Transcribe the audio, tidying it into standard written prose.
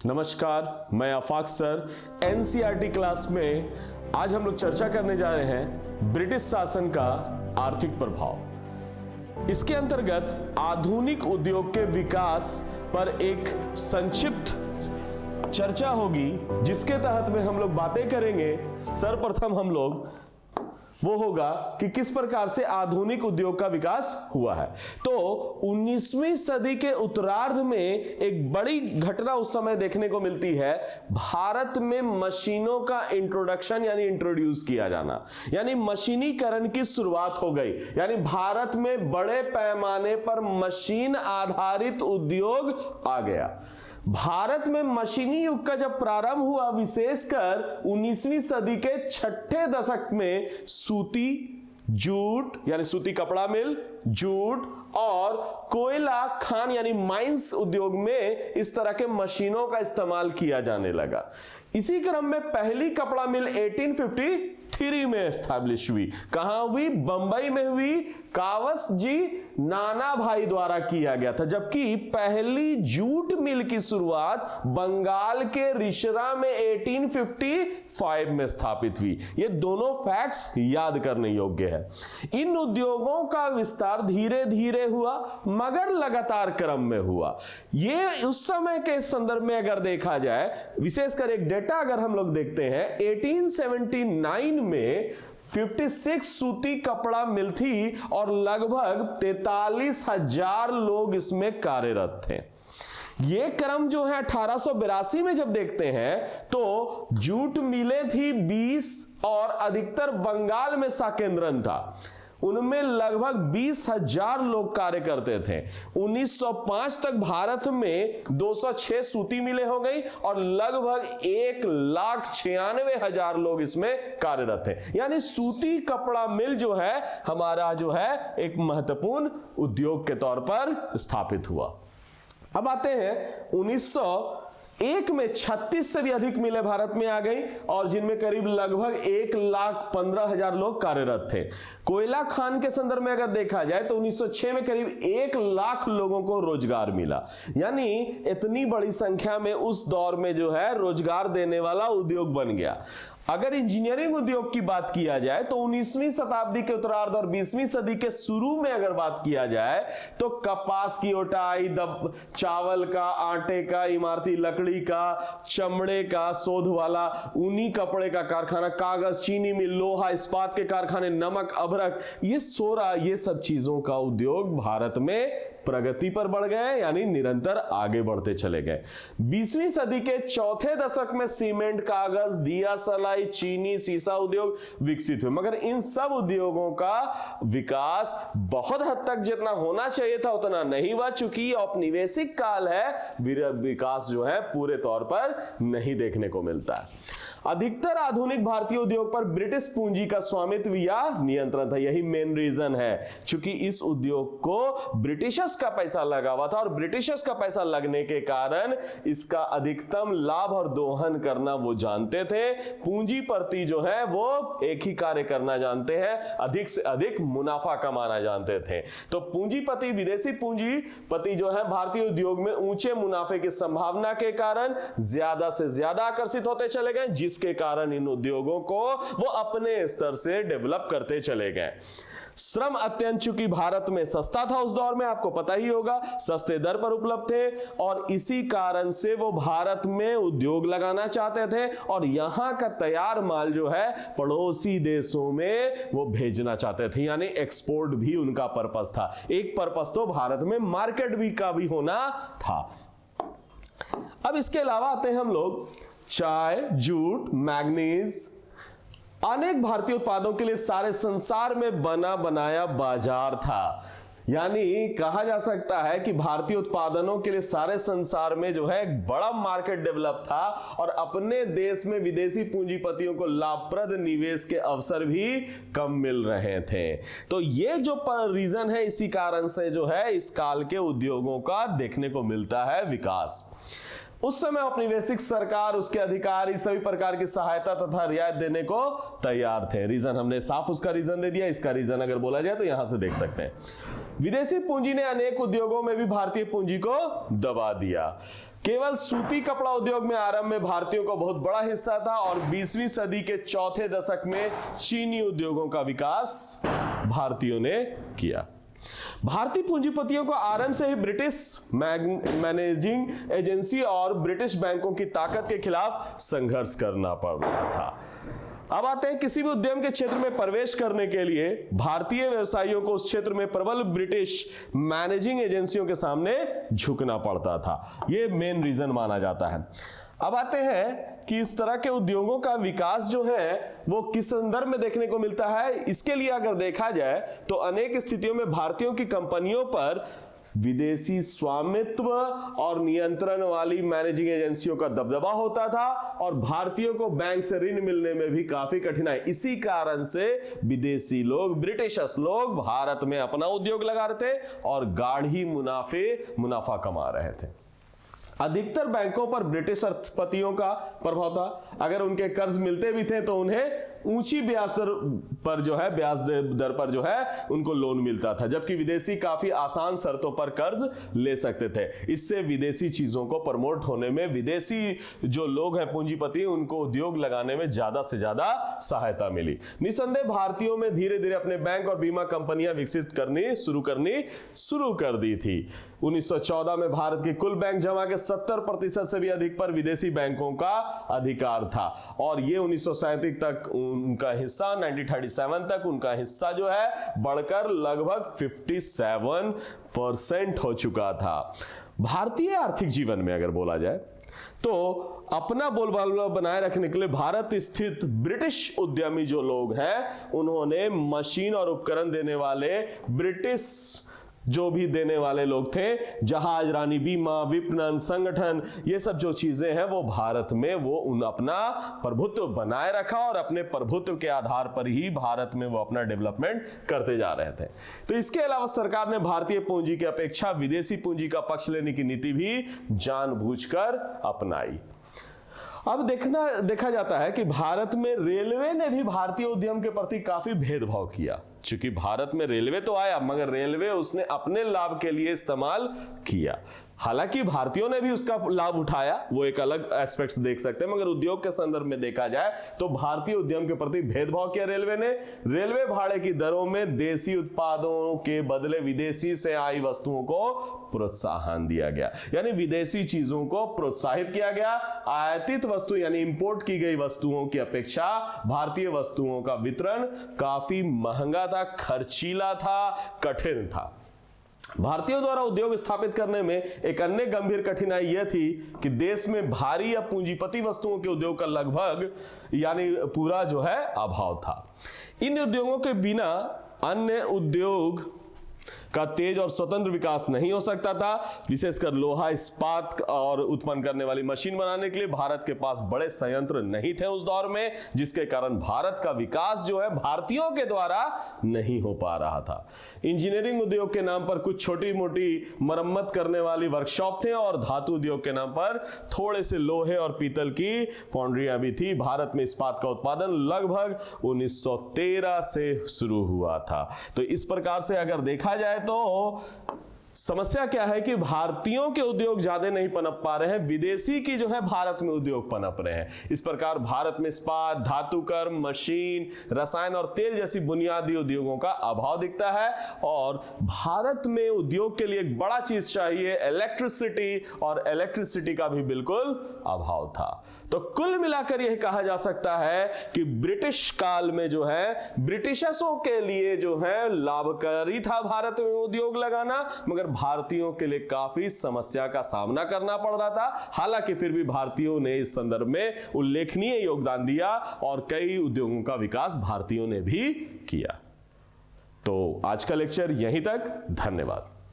नमस्कार, मैं आफाक sir. NCERT class में आज हम लोग चर्चा करने जा रहे हैं ब्रिटिश शासन का आर्थिक प्रभाव। इसके अंतर्गत आधुनिक उद्योग के विकास पर एक संक्षिप्त चर्चा होगी, जिसके तहत में हम लोग बातें करेंगे। सर्वप्रथम हम लोग वो होगा कि किस प्रकार से आधुनिक उद्योग का विकास हुआ है। तो 19वीं सदी के उत्तरार्ध में एक बड़ी घटना उस समय देखने को मिलती है। भारत में मशीनों का इंट्रोडक्शन यानी इंट्रोड्यूस किया जाना, यानी मशीनीकरण की शुरुआत हो गई। यानी भारत में बड़े पैमाने पर मशीन आधारित उद्योग आ गया। भारत में मशीनी युग का जब प्रारंभ हुआ, विशेषकर 19वीं सदी के छठे दशक में सूती, जूट यानी सूती कपड़ा मिल, जूट और कोयला खान यानी माइंस उद्योग में इस तरह के मशीनों का इस्तेमाल किया जाने लगा। इसी क्रम में पहली कपड़ा मिल 1853 में एस्टैब्लिश हुई। कहां हुई? बंबई में हुई। कावस जी नाना भाई द्वारा किया गया था। जबकि पहली जूट मिल की शुरुआत बंगाल के रिशरा में 1855 में स्थापित हुई। ये दोनों फैक्ट्स याद करने योग्य है। इन उद्योगों का विस्तार धीरे धीरे हुआ, मगर लगातार क्रम में हुआ। ये उस समय के संदर्भ में अगर देखा जाए, विशेषकर एक डेटा अगर हम लोग देखते हैं, 1879 में 56 सूती कपड़ा मिल थी और लगभग 43,000 लोग इसमें कार्यरत थे। ये क्रम जो है 1882 में जब देखते हैं तो जूट मिलें थी 20 और अधिकतर बंगाल में साकेंद्रन था। उनमें लगभग 20,000 लोग कार्य करते थे। 1905 तक भारत में 206 सूती मिलें हो गई और लगभग 1,96,000 लोग इसमें कार्यरत थे। यानी सूती कपड़ा मिल जो है हमारा जो है एक महत्वपूर्ण उद्योग के तौर पर स्थापित हुआ। अब आते हैं 1901 में 36 से भी अधिक मिलें भारत में आ गई और जिनमें करीब लगभग 1,15,000 लोग कार्यरत थे। कोयला खान के संदर्भ में अगर देखा जाए तो 1906 में करीब 1,00,000 लोगों को रोजगार मिला। यानी इतनी बड़ी संख्या में उस दौर में जो है रोजगार देने वाला उद्योग बन गया। अगर इंजीनियरिंग उद्योग की बात किया जाए तो 19वीं शताब्दी के उत्तरार्ध और 20वीं सदी के शुरू में अगर बात किया जाए तो कपास की ओटाई, चावल का, आटे का, इमारती लकड़ी का, चमड़े का, शोध वाला, ऊनी कपड़े का कारखाना, कागज, चीनी मिल, लोहा, इस्पात के कारखाने, नमक, अभ्रक, ये सोरा, ये सब चीजों का उद्योग भारत में प्रगति पर बढ़ गए, यानी निरंतर आगे बढ़ते चले गए। 20वीं सदी के चौथे दशक में सीमेंट, कागज, दिया सलाई, चीनी, शीशा उद्योग विकसित हुए। मगर इन सब उद्योगों का विकास बहुत हद तक जितना होना चाहिए था उतना नहीं हुआ। चूंकि औपनिवेशिक काल है, विकास जो है पूरे तौर पर नहीं देखने को मिलता है। अधिकतर आधुनिक भारतीय उद्योग पर ब्रिटिश पूंजी का स्वामित्व या नियंत्रण था। यही मेन रीजन है, क्योंकि इस उद्योग को ब्रिटिशर्स का पैसा लगा हुआ था और ब्रिटिशर्स का पैसा लगने के कारण इसका अधिकतम लाभ और दोहन करना वो जानते थे। पूंजीपति जो है वो एक ही कार्य करना जानते हैं, अधिक से अधिक मुनाफा कमाना जानते थे। तो पूंजीपति, विदेशी पूंजीपति जो है भारतीय उद्योग में ऊंचे मुनाफे की संभावना के कारण ज्यादा से ज्यादा आकर्षित होते चले गए, जिसके कारण इन उद्योगों को वो अपने स्तर से डेवलप करते चले गए। श्रम अत्यंत चूंकि भारत में सस्ता था उस दौर में, आपको पता ही होगा, सस्ते दर पर उपलब्ध थे और इसी कारण से वो भारत में उद्योग लगाना चाहते थे और यहां का तैयार माल जो है पड़ोसी देशों में वो भेजना चाहते थे। यानी एक्सपोर्ट भी उनका पर्पस था। एक पर्पस तो भारत में मार्केट भी का भी होना था। अब इसके अलावा आते हैं हम लोग चाय, जूट, मैग्नीज, अनेक भारतीय उत्पादों के लिए सारे संसार में बना बनाया बाजार था। यानी कहा जा सकता है कि भारतीय उत्पादनों के लिए सारे संसार में जो है एक बड़ा मार्केट डेवलप था और अपने देश में विदेशी पूंजीपतियों को लाभप्रद निवेश के अवसर भी कम मिल रहे थे। तो ये जो रीजन है, इसी कारण से जो है इस काल के उद्योगों का देखने को मिलता है विकास। उस समय औपनिवेशिक सरकार, उसके अधिकारी सभी प्रकार की सहायता तथा रियायत देने को तैयार थे। रीजन हमने साफ उसका रीजन दे दिया। इसका रीजन अगर बोला जाए तो यहां से देख सकते हैं। विदेशी पूंजी ने अनेक उद्योगों में भी भारतीय पूंजी को दबा दिया। केवल सूती कपड़ा उद्योग में आरंभ में भारतीयों का बहुत बड़ा हिस्सा था और 20वीं सदी के चौथे दशक में चीनी उद्योगों का विकास भारतीयों ने किया। भारतीय पूंजीपतियों को आरंभ से ही ब्रिटिश मैनेजिंग एजेंसी और ब्रिटिश बैंकों की ताकत के खिलाफ संघर्ष करना पड़ रहा था। अब आते हैं, किसी भी उद्यम के क्षेत्र में प्रवेश करने के लिए भारतीय व्यवसायियों को उस क्षेत्र में प्रबल ब्रिटिश मैनेजिंग एजेंसियों के सामने झुकना पड़ता था। यह मेन रीजन माना जाता है। अब आते हैं कि इस तरह के उद्योगों का विकास जो है वो किस संदर्भ में देखने को मिलता है। इसके लिए अगर देखा जाए तो अनेक स्थितियों में भारतीयों की कंपनियों पर विदेशी स्वामित्व और नियंत्रण वाली मैनेजिंग एजेंसियों का दबदबा होता था और भारतीयों को बैंक से ऋण मिलने में भी काफी कठिनाई। इसी कारण से विदेशी लोग, ब्रिटिशर्स लोग भारत में अपना उद्योग लगा रहे थे और गाढ़ी मुनाफा कमा रहे थे। अधिकतर बैंकों पर ब्रिटिश अर्थपतियों का प्रभाव था। अगर उनके कर्ज मिलते भी थे तो उन्हें ऊंची ब्याज दर पर जो है उनको लोन मिलता था, जबकि विदेशी काफी आसान शर्तों पर कर्ज ले सकते थे। इससे विदेशी चीजों को प्रमोट होने में विदेशी जो लोग हैं पूंजीपति, उनको उद्योग लगाने में ज्यादा से ज्यादा सहायता मिली। निसंदेह भारतीयों में धीरे धीरे अपने बैंक और बीमा कंपनियां विकसित करनी शुरू कर दी थी। 1914 में भारत के कुल बैंक जमा के 70% से भी अधिक पर विदेशी बैंकों का अधिकार था और ये 1937 तक उनका हिस्सा, 1937 तक उनका हिस्सा जो है बढ़कर लगभग 57% हो चुका था। भारतीय आर्थिक जीवन में अगर बोला जाए तो अपना बोलबाला बनाए रखने के लिए भारत स्थित ब्रिटिश उद्यमी जो लोग हैं उन्होंने मशीन और उपकरण देने वाले ब्रिटिश जो भी देने वाले लोग थे, जहाज रानी, बीमा, विपणन, संगठन, ये सब जो चीजें हैं वो भारत में वो अपना प्रभुत्व बनाए रखा और अपने प्रभुत्व के आधार पर ही भारत में वो अपना डेवलपमेंट करते जा रहे थे। तो इसके अलावा सरकार ने भारतीय पूंजी की अपेक्षा विदेशी पूंजी का पक्ष लेने की नीति भी जानबूझकर अपनाई। अब देखा जाता है कि भारत में रेलवे ने भी भारतीय उद्यम के प्रति काफी भेदभाव किया। चूंकि भारत में रेलवे तो आया मगर रेलवे उसने अपने लाभ के लिए इस्तेमाल किया। हालांकि भारतीयों ने भी उसका लाभ उठाया, वो एक अलग एस्पेक्ट्स देख सकते हैं, मगर उद्योग के संदर्भ में देखा जाए तो भारतीय उद्यम के प्रति भेदभाव किया रेलवे ने। रेलवे भाड़े की दरों में देसी उत्पादों के बदले विदेशी से आई वस्तुओं को प्रोत्साहन दिया गया, यानी विदेशी चीजों को प्रोत्साहित किया गया। आयातित वस्तु यानी इंपोर्ट की गई वस्तुओं की अपेक्षा भारतीय वस्तुओं का वितरण काफी महंगा था, खर्चीला था, कठिन था। भारतीयों द्वारा उद्योग स्थापित करने में एक अन्य गंभीर कठिनाई यह थी कि देश में भारी या पूंजीपति वस्तुओं के उद्योग का लगभग यानी पूरा जो है अभाव था। इन उद्योगों के बिना अन्य उद्योग का तेज और स्वतंत्र विकास नहीं हो सकता था। विशेषकर लोहा, इस्पात और उत्पन्न करने वाली मशीन बनाने के लिए भारत के पास बड़े संयंत्र नहीं थे उस दौर में, जिसके कारण भारत का विकास जो है भारतीयों के द्वारा नहीं हो पा रहा था। इंजीनियरिंग उद्योग के नाम पर कुछ छोटी मोटी मरम्मत करने वाली वर्कशॉप थे और धातु उद्योग के नाम पर थोड़े से लोहे और पीतल की फाउंड्रियां भी थी। भारत में इस्पात का उत्पादन लगभग 1913 से शुरू हुआ था। तो इस प्रकार से अगर देखा जाए तो समस्या क्या है कि भारतीयों के उद्योग ज्यादा नहीं पनप पा रहे हैं, विदेशी की जो है भारत में उद्योग पनप रहे हैं। इस प्रकार भारत में इस्पात, धातुकर्म, मशीन, रसायन और तेल जैसी बुनियादी उद्योगों का अभाव दिखता है और भारत में उद्योग के लिए एक बड़ा चीज चाहिए इलेक्ट्रिसिटी, और इलेक्ट्रिसिटी का भी बिल्कुल अभाव था। तो कुल मिलाकर यह कहा जा सकता है कि ब्रिटिश काल में जो है ब्रिटिशर्सों के लिए जो है लाभकारी था भारत में उद्योग लगाना, मगर भारतीयों के लिए काफी समस्या का सामना करना पड़ रहा था। हालांकि फिर भी भारतीयों ने इस संदर्भ में उल्लेखनीय योगदान दिया और कई उद्योगों का विकास भारतीयों ने भी किया। तो आज का लेक्चर यहीं तक, धन्यवाद।